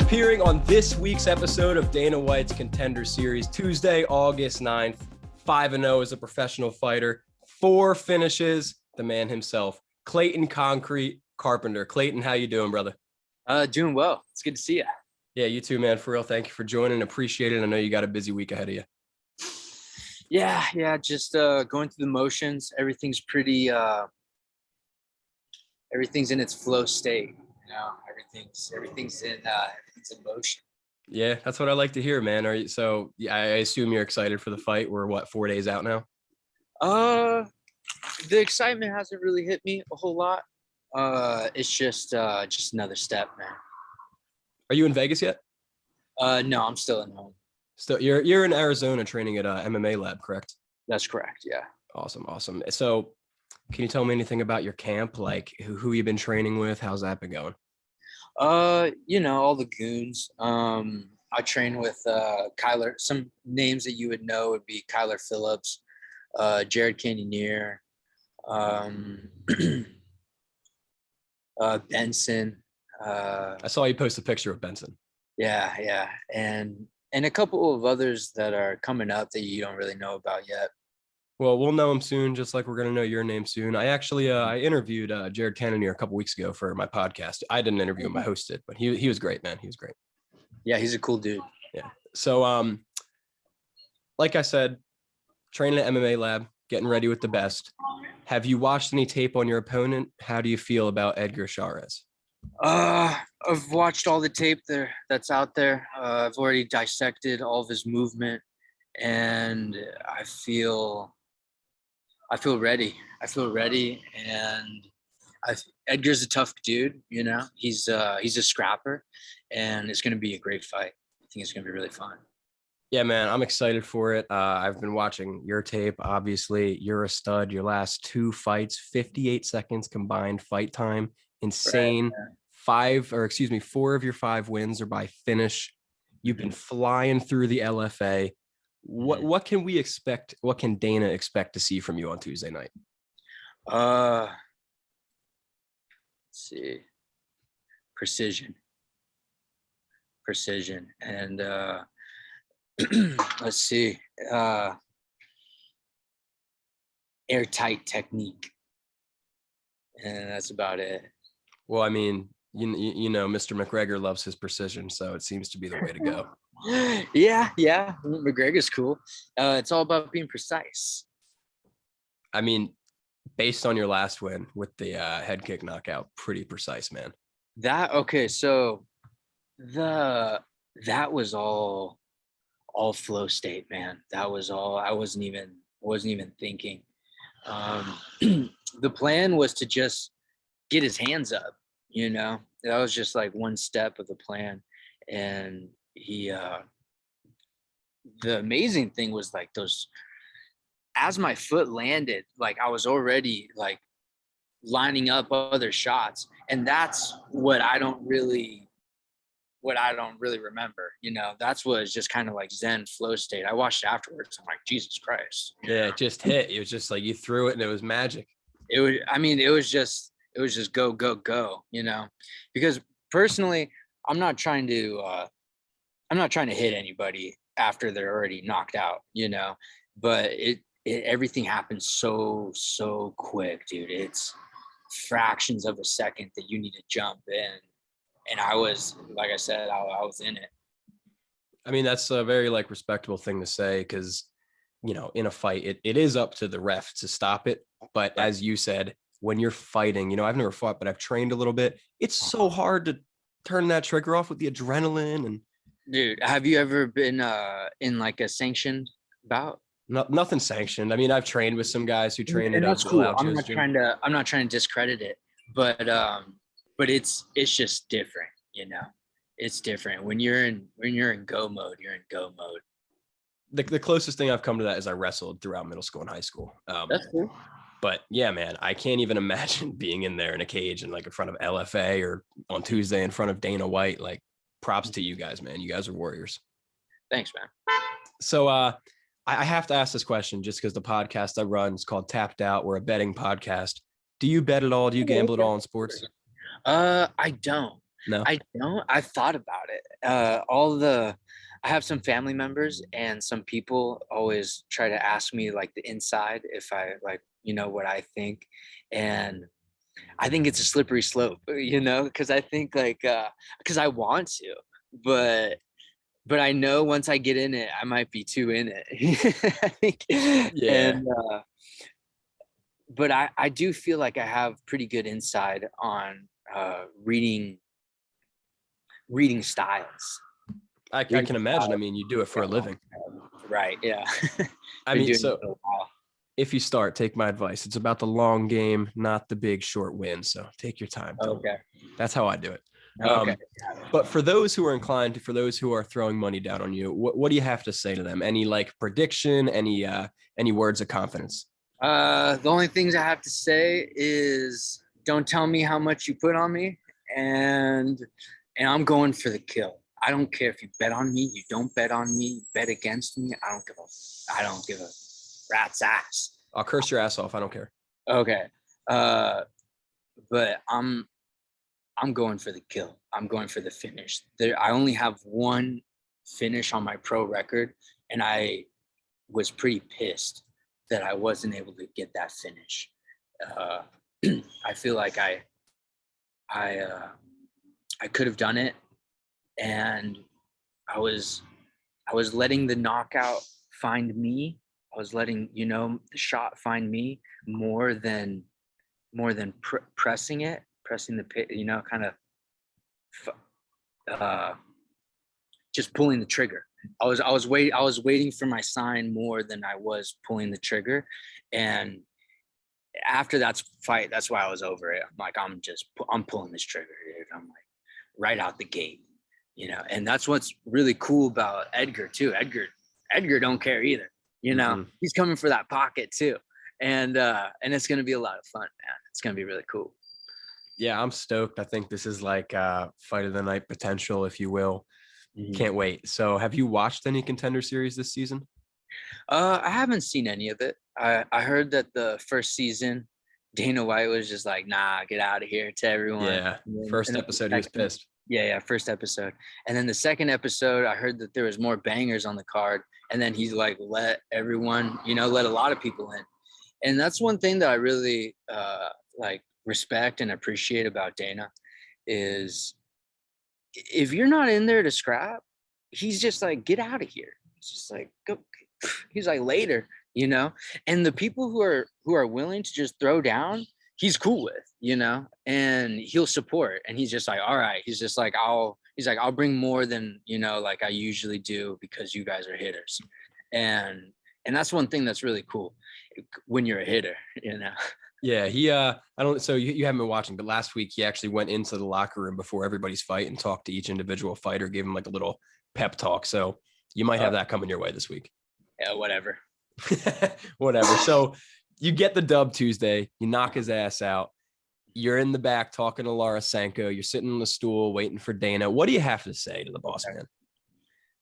Appearing on this week's episode of Dana White's Contender Series, Tuesday, August 9th, 5-0 as a professional fighter, 4 finishes, the man himself, Clayton Concrete Carpenter. Clayton, how you doing, brother? Doing well. It's good to see you. Yeah, you too, man. For real, thank you for joining. Appreciate it. I know you got a busy week ahead of you. Yeah, just going through the motions. Everything's pretty everything's in its flow state. You know, everything's in motion. Yeah, that's what I like to hear, man. I assume you're excited for the fight. We're 4 days out now? The excitement hasn't really hit me a whole lot. It's just another step, man. Are you in Vegas yet? No, I'm still at home. Still, you're in Arizona training at MMA Lab, correct? That's correct. Yeah. Awesome. So, can you tell me anything about your camp? Like who you've been training with? How's that been going? All the goons. I train with Kyler. Some names that you would know would be Kyler Phillips, Jared Cannonier, Benson. I saw you post a picture of Benson. Yeah, and a couple of others that are coming up that you don't really know about yet. Well, we'll know him soon, just like we're gonna know your name soon. I actually I interviewed Jared Cannonier a couple weeks ago for my podcast. I didn't interview him; I hosted, but he was great, man. He was great. Yeah, he's a cool dude. Yeah. So like I said, training at MMA Lab, getting ready with the best. Have you watched any tape on your opponent? How do you feel about Edgars? I've watched all the tape that's out there. I've already dissected all of his movement, and I feel ready. And Edgar's a tough dude. You know, he's a scrapper, and it's going to be a great fight. I think it's going to be really fun. Yeah, man, I'm excited for it. I've been watching your tape. Obviously, you're a stud. Your last 2 fights, 58 seconds combined fight time. Insane. Right. 4 of your 5 wins are by finish. You've been flying through the LFA. What can we expect? What can Dana expect to see from you on Tuesday night? Let's see. Precision. And let's see. Airtight technique. And that's about it. Well, I mean, you know, Mr. McGregor loves his precision, so it seems to be the way to go. Yeah. McGregor's cool. It's all about being precise. I mean, based on your last win with the head kick knockout, pretty precise, man. So that was all flow state, man. That was all. I wasn't even thinking. The plan was to just get his hands up, you know. That was just like one step of the plan. And the amazing thing was like those, as my foot landed, like I was already like lining up other shots. And that's what I don't really remember, you know. That's what is just kind of like Zen flow state. I watched it afterwards. I'm like, Jesus Christ. Yeah, it just hit. It was just like you threw it and it was magic. It was just go, you know, because personally, I'm not trying to hit anybody after they're already knocked out, you know, but everything happens so quick, dude. It's fractions of a second that you need to jump in. And I was, like I said, I was in it. I mean, that's a very like respectable thing to say, because, you know, in a fight, it is up to the ref to stop it. But as you said, when you're fighting, you know, I've never fought, but I've trained a little bit. It's so hard to turn that trigger off with the adrenaline. And dude, have you ever been in like a sanctioned bout? Nothing sanctioned. I mean, I've trained with some guys who train and it. That's cool. I'm not trying to discredit it, but it's just different, you know. It's different when you're in go mode. You're in go mode. The closest thing I've come to that is I wrestled throughout middle school and high school. That's cool. But yeah, man, I can't even imagine being in there in a cage and like in front of LFA or on Tuesday in front of Dana White. Like, props to you guys, man. You guys are warriors. Thanks, man. So I have to ask this question just because the podcast I run is called Tapped Out. We're a betting podcast. Do you bet at all? Do you gamble at all in sports? I don't. No. I don't. I thought about it. I have some family members and some people always try to ask me like the inside if I like, what I think. And I think it's a slippery slope, because I think like, because I want to, but I know once I get in it, I might be too in it. I think, Yeah. and but I do feel like I have pretty good insight on reading styles. I Reading can imagine. I styles. mean, you do it for a living. Right. Yeah. I Been mean, doing it so for a while. if you start, take my advice. It's about the long game, not the big short win. So take your time. Okay. That's how I do it. Okay. But for those who are inclined, for those who are throwing money down on you, what do you have to say to them? Any like prediction? Any words of confidence? The only things I have to say is don't tell me how much you put on me, and I'm going for the kill. I don't care if you bet on me, you don't bet on me, bet against me. I don't give a rat's ass. I'll curse your ass off. I don't care. Okay. But I'm going for the kill. I'm going for the finish. I only have one finish on my pro record, and I was pretty pissed that I wasn't able to get that finish. I feel like I could have done it, and I was letting the knockout find me. I was letting the shot find me more than pressing the pit. Kind of just pulling the trigger. I was waiting for my sign more than I was pulling the trigger, and after that fight, that's why I was over it. I'm like, I'm pulling this trigger, dude. I'm like, right out the gate, and that's what's really cool about Edgar too. Edgar don't care either, He's coming for that pocket too, and it's gonna be a lot of fun, man. It's gonna be really cool. Yeah, I'm stoked. I think this is like fight of the night potential, if you will. Can't wait. So have you watched any Contender Series this season? I haven't seen any of it. I heard that the first season, Dana White was just like, nah, get out of here to everyone. Yeah. First episode, he was pissed. Yeah, first episode. And then the second episode, I heard that there was more bangers on the card. And then he's like, let everyone, let a lot of people in. And that's one thing that I really like respect and appreciate about Dana is if you're not in there to scrap, he's just like, get out of here. He's just like, go. He's like, later, and the people who are willing to just throw down, he's cool with, and he'll support. And he's just like, all right. He's just like, I'll bring more than, like I usually do because you guys are hitters. And that's one thing that's really cool when you're a hitter, Yeah, so you haven't been watching, but last week he actually went into the locker room before everybody's fight and talked to each individual fighter, gave him like a little pep talk. So you might have that coming your way this week. Yeah, whatever. Whatever. So you get the dub Tuesday, you knock his ass out. You're in the back talking to Laura Sanko. You're sitting on the stool waiting for Dana. What do you have to say to the boss man?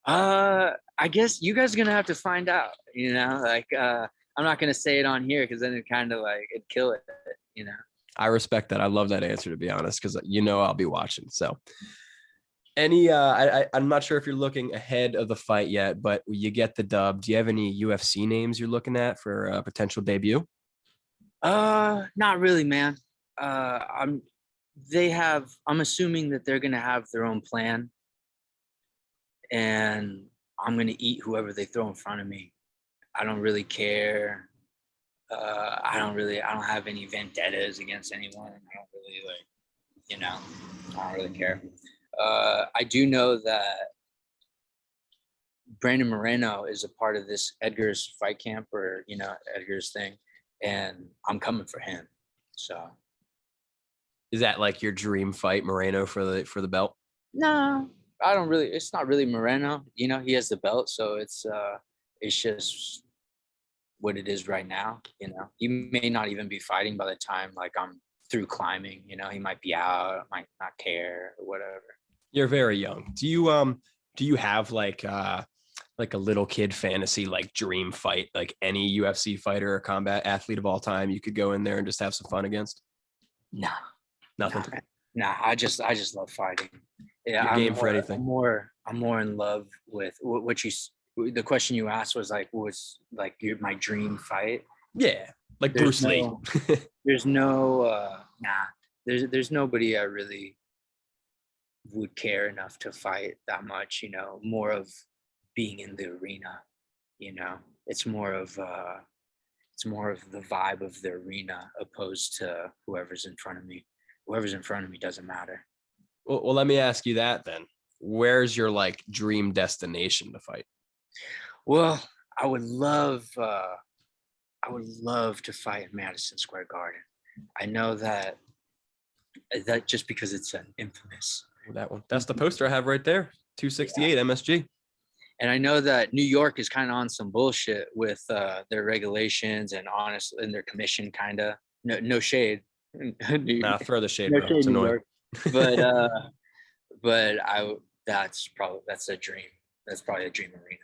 I guess you guys are gonna have to find out, like I'm not gonna say it on here because then it kind of like it'd kill it, I respect that. I love that answer, to be honest, because I'll be watching. So I'm not sure if you're looking ahead of the fight yet, but you get the dub. Do you have any UFC names you're looking at for a potential debut? Not really, man. I'm assuming that they're gonna have their own plan, and I'm gonna eat whoever they throw in front of me. I don't really care. I don't have any vendettas against anyone. I don't really I don't really care. I do know that Brandon Moreno is a part of this Edgars fight camp or, Edgars thing, and I'm coming for him. So is that like your dream fight, Moreno, for the belt? No, I don't really. It's not really Moreno. He has the belt, so it's just what it is right now. He may not even be fighting by the time like I'm through climbing. He might be out, might not care or whatever. You're very young. Do you have like a little kid fantasy, like dream fight, like any UFC fighter or combat athlete of all time you could go in there and just have some fun against? No, Nothing. Nah, I just love fighting. Yeah, You're game for anything. I'm more in love with what the question you asked was like, what was like my dream fight? Yeah, like There's Bruce Lee. no, there's no, nah, there's nobody I really would care enough to fight that much, more of being in the arena, you know, it's more of, it's more of the vibe of the arena opposed to whoever's in front of me. Whoever's in front of me doesn't matter. Well, let me ask you that then. Where's your like dream destination to fight? Well, I would love, to fight in Madison Square Garden. I know that just because it's an infamous. That one. That's the poster I have right there. 268 Yeah. MSG. And I know that New York is kind of on some bullshit with their regulations and their commission kind of. No shade. Nah, throw the shade, No bro. shade, It's New annoying. York. But that's a dream. That's probably a dream arena.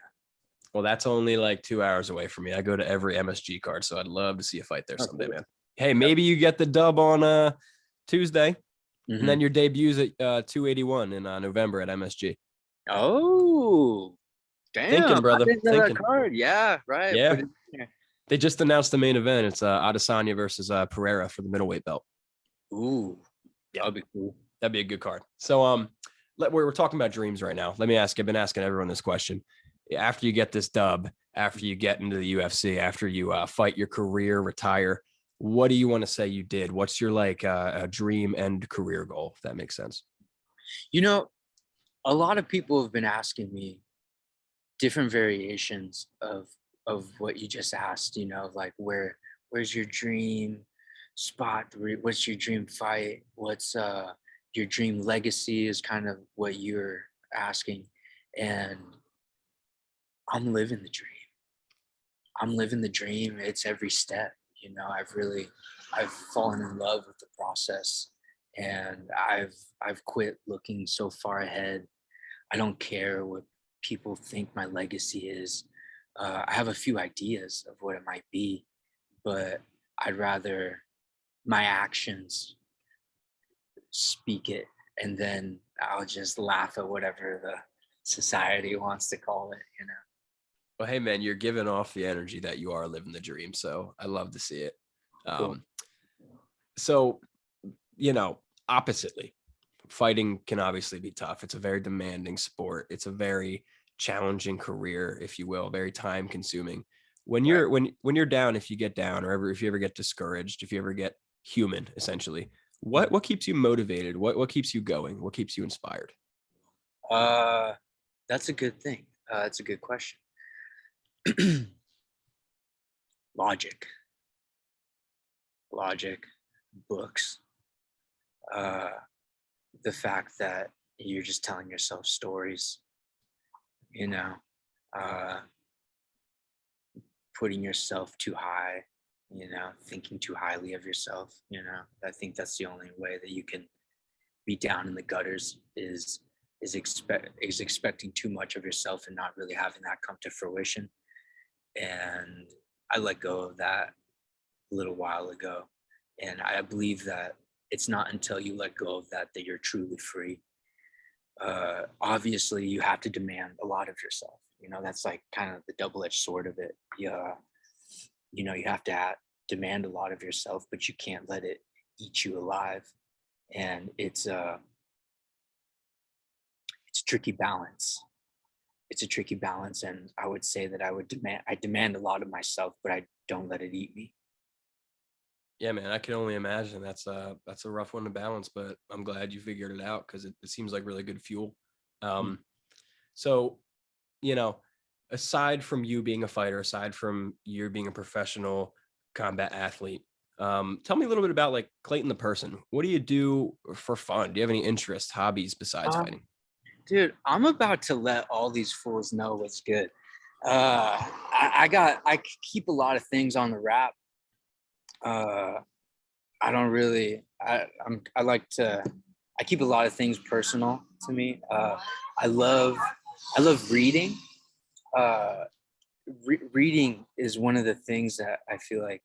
Well, that's only like 2 hours away from me. I go to every MSG card, so I'd love to see a fight there someday, man. Hey, maybe you get the dub on Tuesday, and then your debut's at 281 in November at MSG. Oh, damn! Thinking, brother. I didn't know Thinking. that card. Yeah, right. Yeah. They just announced the main event. It's Adesanya versus Pereira for the middleweight belt. Ooh, yeah, that'd be cool. That'd be a good card. So, we're talking about dreams right now. Let me ask. I've been asking everyone this question. After you get this dub, after you get into the UFC, after you fight your career, retire, what do you want to say you did? What's your like a dream end career goal, if that makes sense? A lot of people have been asking me different variations of what you just asked, like where's your dream spot? What's your dream fight? What's your dream legacy is kind of what you're asking. And I'm living the dream. It's every step. I've fallen in love with the process, and I've quit looking so far ahead. I don't care what people think my legacy is. I have a few ideas of what it might be, but I'd rather my actions speak it, and then I'll just laugh at whatever the society wants to call it. Well, hey man, you're giving off the energy that you are living the dream. So I love to see it. Cool. So, oppositely, fighting can obviously be tough. It's a very demanding sport. It's a very challenging career, if you will, very time consuming. When you're when you're down, if you get down, or if you ever get discouraged, if you ever get human, essentially, what keeps you motivated? What keeps you going? What keeps you inspired? That's a good thing. That's a good question. Logic, books, the fact that you're just telling yourself stories, putting yourself too high, thinking too highly of yourself. I think that's the only way that you can be down in the gutters is expecting too much of yourself and not really having that come to fruition. And I let go of that a little while ago. And I believe that it's not until you let go of that you're truly free. Obviously, you have to demand a lot of yourself. That's like kind of the double-edged sword of it. You have to demand a lot of yourself, but you can't let it eat you alive. And it's a tricky balance. It's a tricky balance, and I would say that I demand a lot of myself, but I don't let it eat me. Yeah, man, I can only imagine that's a rough one to balance, but I'm glad you figured it out because it seems like really good fuel. So, aside from you being a fighter, aside from you being a professional combat athlete, tell me a little bit about like Clayton the person. What do you do for fun? Do you have any interests, hobbies besides fighting? Dude, I'm about to let all these fools know what's good. I keep a lot of things on the wrap. I don't really. I keep a lot of things personal to me. I love reading. Reading is one of the things that I feel like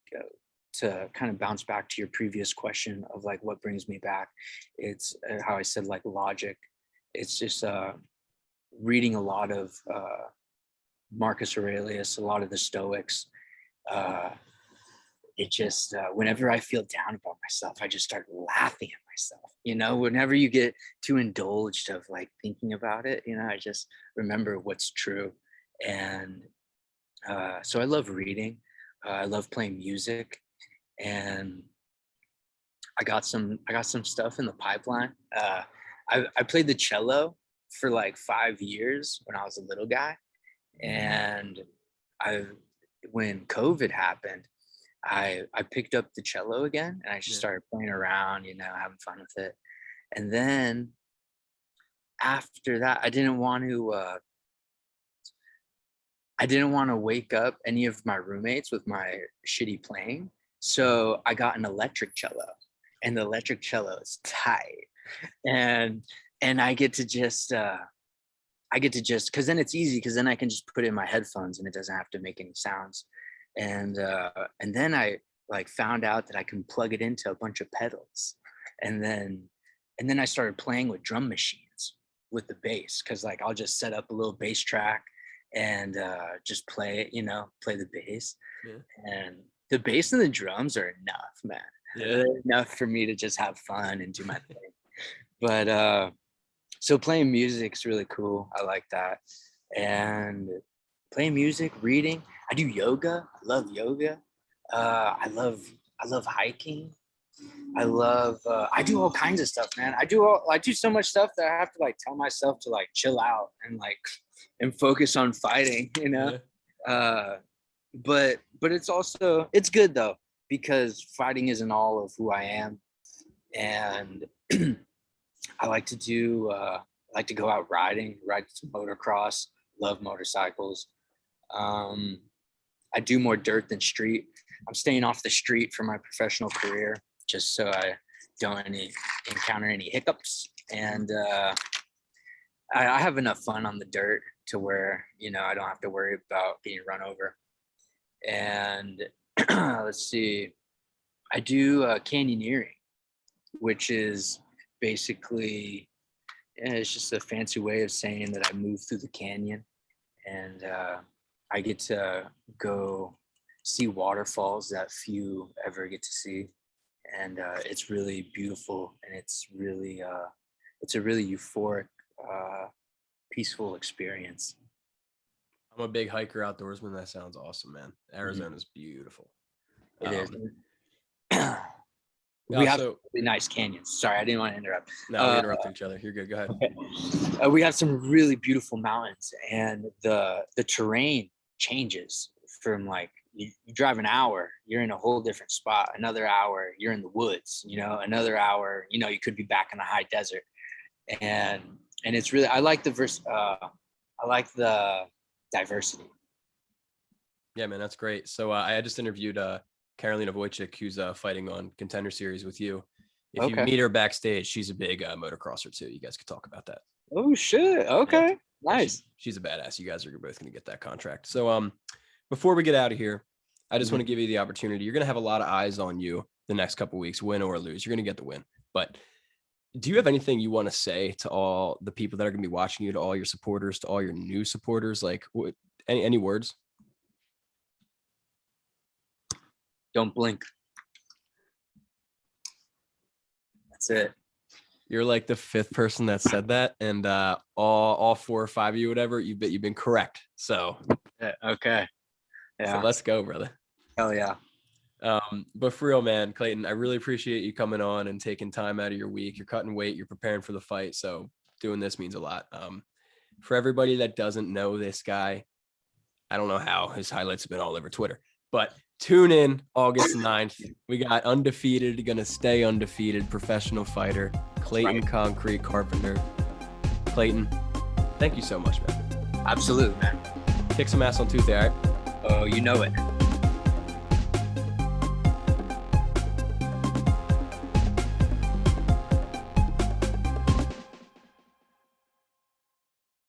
to kind of bounce back to your previous question of like what brings me back, it's how I said like logic. It's just reading a lot of Marcus Aurelius, a lot of the Stoics. It just whenever I feel down about myself, I just start laughing at myself. You know, whenever you get too indulged of like thinking about it, you know, I just remember what's true. And so I love reading. I love playing music, and I got some stuff in the pipeline. I played the cello for like 5 years when I was a little guy, and when COVID happened, I picked up the cello again, and I just started playing around, you know, having fun with it. And then after that, I didn't want to wake up any of my roommates with my shitty playing. So I got an electric cello, and the electric cello is tight. And I get to just because then it's easy, because then I can just put it in my headphones and it doesn't have to make any sounds. And then I like found out that I can plug it into a bunch of pedals, and then I started playing with drum machines with the bass, because like I'll just set up a little bass track and just play it, you know, play the bass. And the bass and the drums are enough, man. They're enough for me to just have fun and do my thing. But so playing music's really cool. I like that. And playing music, reading. I do yoga. I love yoga. I love hiking. I do all kinds of stuff, man. I do so much stuff that I have to like tell myself to like chill out and focus on fighting, you know. But it's good though, because fighting isn't all of who I am. And I like to go out riding, ride some motocross, love motorcycles. I do more dirt than street. I'm staying off the street for my professional career, just so I don't encounter any hiccups. And I have enough fun on the dirt to where, you know, I don't have to worry about being run over. And let's see, I do canyoneering, which is basically, it's just a fancy way of saying that I move through the canyon, and I get to go see waterfalls that few ever get to see. And it's really beautiful, and it's a really euphoric, peaceful experience. I'm a big hiker outdoorsman. That sounds awesome, man. Arizona's beautiful. It is. We have really nice canyons. Sorry, I didn't want to interrupt. No, we interrupt each other. You're good. Go ahead. Okay. We have some really beautiful mountains, and the terrain changes from like you drive an hour, you're in a whole different spot. Another hour, you're in the woods. You know, another hour, you know, you could be back in the high desert. And it's really, I like the diversity. Yeah, man, that's great. So I just interviewed Karolina Wojcik, who's fighting on Contender Series with you. If you meet her backstage, she's a big motocrosser too. You guys could talk about that. Oh shit! Okay, yeah, nice. She's a badass. You guys are both going to get that contract. So before we get out of here, I just want to give you the opportunity. You're going to have a lot of eyes on you the next couple of weeks, win or lose. You're going to get the win. But do you have anything you want to say to all the people that are going to be watching you, to all your supporters, to all your new supporters? Like, any words? Don't blink. That's it. You're like the fifth person that said that, and all 4 or 5 of you, whatever, you've been correct. So okay, yeah. So let's go, brother. Hell yeah. But for real, man, Clayton, I really appreciate you coming on and taking time out of your week. You're cutting weight, you're preparing for the fight, so doing this means a lot. For everybody that doesn't know this guy, I don't know how his highlights have been all over Twitter, but tune in August 9th. We got undefeated, gonna stay undefeated professional fighter, Clayton Concrete Carpenter. Clayton, thank you so much, man. Absolutely, man. Kick some ass on Tuesday, all right? Oh, you know it.